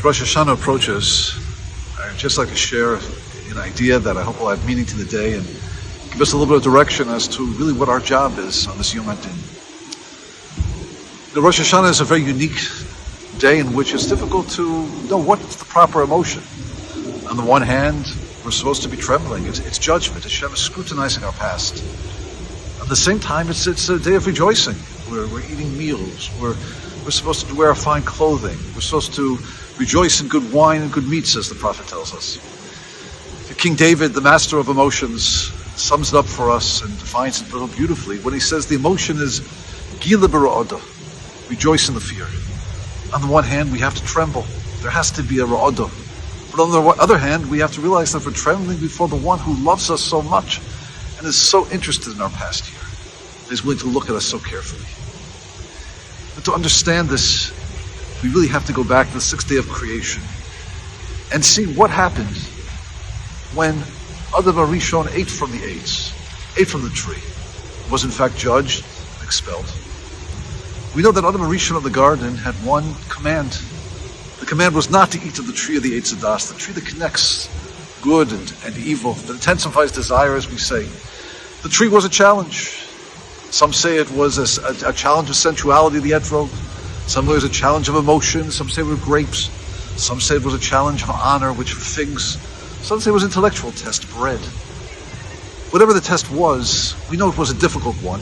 As Rosh Hashanah approaches, I'd just like to share an idea that I hope will add meaning to the day and give us a little bit of direction as to really what our job is on this Yom HaDin. The Rosh Hashanah is a very unique day in which it's difficult to know what's the proper emotion. On the one hand, we're supposed to be trembling. It's judgment. Hashem is scrutinizing our past. At the same time, it's a day of rejoicing. We're eating meals. We're supposed to wear fine clothing. We're supposed to rejoice in good wine and good meats, as the prophet tells us. King David, the master of emotions, sums it up for us and defines it little beautifully when he says the emotion is gila b'ra'ada, rejoice in the fear. On the one hand, we have to tremble. There has to be a ra'ada. But on the other hand, we have to realize that we're trembling before the one who loves us so much and is so interested in our past year. He's willing to look at us so carefully. But to understand this, we really have to go back to the sixth day of creation and see what happened when Adam Arishon ate from the tree, was in fact judged and expelled. We know that Adam Arishon of the garden had one command. The command was not to eat of the tree of the Eitz Hadas, the tree that connects good and evil, that intensifies desire, as we say. The tree was a challenge. Some say it was a challenge of sensuality, the etrog. Some say it was a challenge of emotion. Some say it were grapes. Some say it was a challenge of honor, which were figs. Some say it was intellectual test, bread. Whatever the test was, we know it was a difficult one.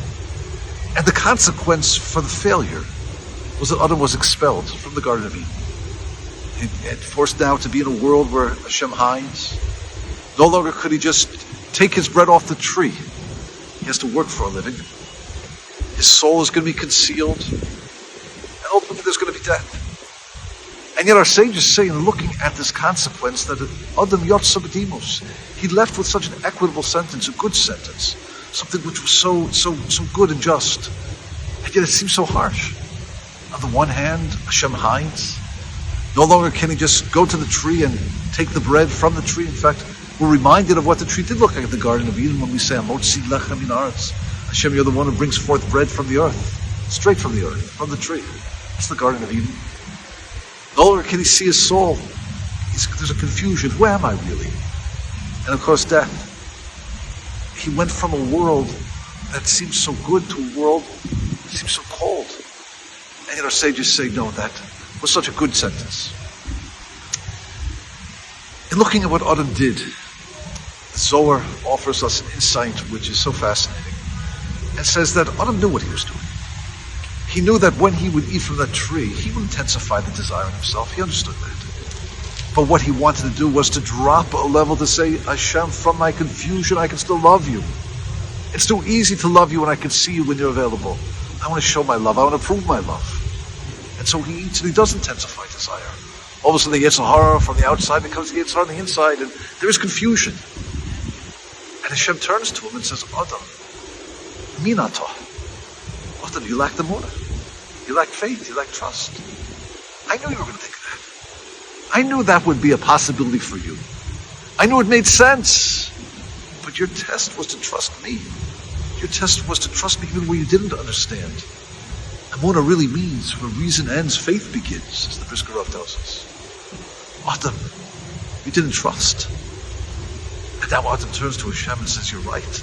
And the consequence for the failure was that Adam was expelled from the Garden of Eden. And forced now to be in a world where Hashem hides. No longer could he just take his bread off the tree. He has to work for a living. His soul is going to be concealed. And ultimately there's going to be death. And yet our sages say, in looking at this consequence, that Adam Yotza B'Dimus, he left with such an equitable sentence, a good sentence, something which was so good and just. And yet it seems so harsh. On the one hand, Hashem hides. No longer can he just go to the tree and take the bread from the tree. In fact, we're reminded of what the tree did look like at the Garden of Eden when we say, Amotzi lechem min haaretz. Hashem, you're the one who brings forth bread from the earth, straight from the earth, from the tree. That's the Garden of Eden. No longer can he see his soul. There's a confusion. Who am I really? And of course, death. He went from a world that seems so good to a world that seems so cold. And yet our sages say, no, that was such a good sentence. In looking at what Adam did, the Zohar offers us an insight which is so fascinating. And says that Adam knew what he was doing. He knew that when he would eat from that tree, he would intensify the desire in himself. He understood that. But what he wanted to do was to drop a level to say, Hashem, from my confusion, I can still love you. It's too easy to love you when I can see you when you're available. I want to show my love. I want to prove my love. And so he eats and he does intensify desire. All of a sudden the Yetzer Hara from the outside becomes the Yetzer Hara on the inside, and there is confusion. And Hashem turns to him and says, Adam, Minato. Adam, you lack the motive. You lack faith. You lack trust. I knew you were going to think of that. I knew that would be a possibility for you. I knew it made sense. But your test was to trust me. Your test was to trust me even where you didn't understand. Amunah really means where reason ends, faith begins, as the Brisker Rav tells us. Adam, you didn't trust. And now Adam turns to Hashem and says, you're right.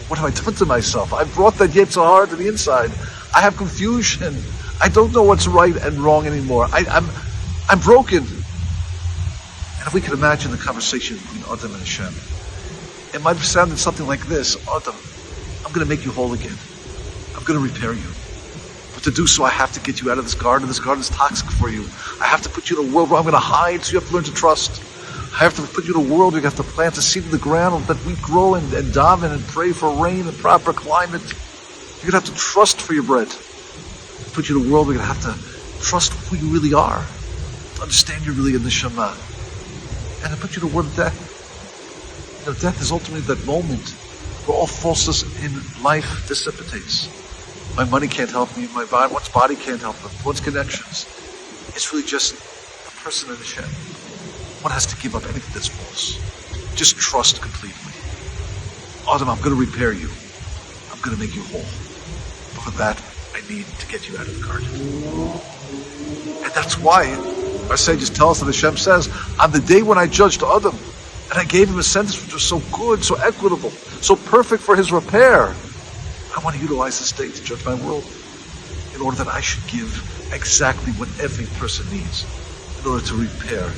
What have I done to myself? I brought that Yetzer Hara to the inside. I have confusion. I don't know what's right and wrong anymore. I'm broken. And if we could imagine the conversation between Adam and Hashem, it might have sounded something like this. Adam, I'm going to make you whole again. I'm going to repair you. But to do so, I have to get you out of this garden. This garden is toxic for you. I have to put you in a world where I'm going to hide, so you have to learn to trust. I have to put you in a world where you have to plant a seed in the ground and let wheat grow and daven and pray for rain and proper climate. You're going to have to trust for your bread. Put you in a world where you're going to have to trust who you really are. To understand you're really in the Shema. And I put you in a world of death. You know, death is ultimately that moment where all falseness in life dissipates. My money can't help me. One's body can't help them. One's connections. It's really just a person in the shed. One has to give up anything that's false. Just trust completely. Adam, I'm going to repair you. I'm going to make you whole. But for that, I need to get you out of the garden. And that's why Our sages tell us that Hashem says, on the day when I judged Adam, and I gave him a sentence which was so good, so equitable, so perfect for his repair, I want to utilize this day to judge my world in order that I should give exactly what every person needs in order to repair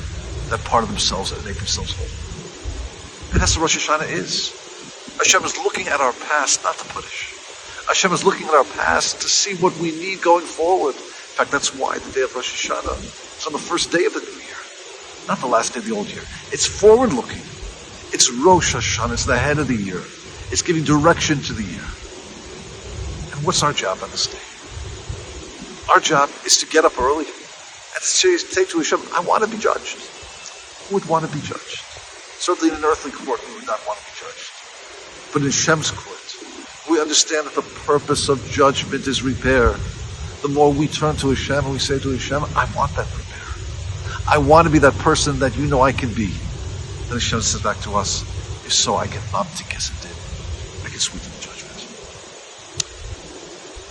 that part of themselves and make themselves whole. And that's what Rosh Hashanah is. Hashem is looking at our past, not to punish. Hashem is looking at our past to see what we need going forward. In fact, that's why the day of Rosh Hashanah is on the first day of the new year, not the last day of the old year. It's forward-looking. It's Rosh Hashanah. It's the head of the year. It's giving direction to the year. And what's our job on this day? Our job is to get up early and to say to Hashem, I want to be judged. Who would want to be judged? Certainly in an earthly court, we would not want to be judged. But in Hashem's court, we understand that the purpose of judgment is repair. The more we turn to Hashem and we say to Hashem, I want that repair. I want to be that person that you know I can be. And Hashem says back to us, if so, I can mamtikas it. I can sweeten the judgment.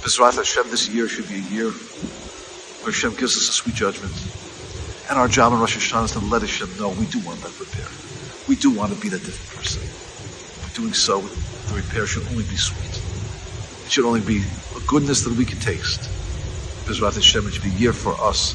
B'ezrat Hashem, this year should be a year where Hashem gives us a sweet judgment. And our job in Rosh Hashanah is to let Hashem know we do want that repair. We do want to be that different person. By doing so, the repair should only be sweet. It should only be a goodness that we can taste. B'ezrat Hashem, it should be a year for us.